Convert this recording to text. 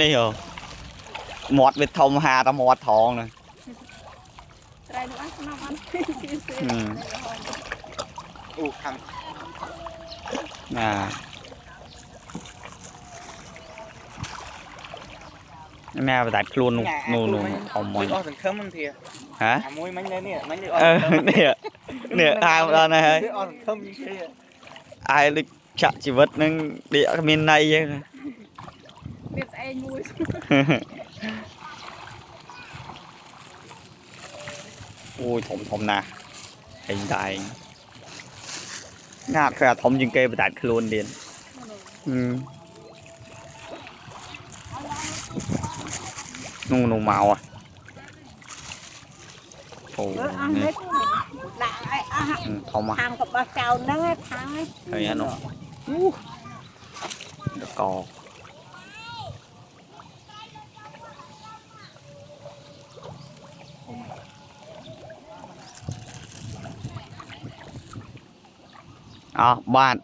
นี่เหรอหมดไปทมหาตะหมดทองเลยอู้ทำแม่ไปตัดครูนนูทมมันฮะเนี่ยทางเราเนี่ยไอ้ลิชะชีวิตนึงเดี๋ยวมีในยังเบียดเองมุ้ยโอ้ยถมนะเห็นใจงาแค่ถมยิงเกยไปตัดครูนเดียนนูเมาอ่ะโอ้นี่ถมอ่ะ ทางกับปลาเก่านั่งไอ้ทางไอ้ เฮ้ยน้องเดี๋ยวกอกอ๋อบ้าน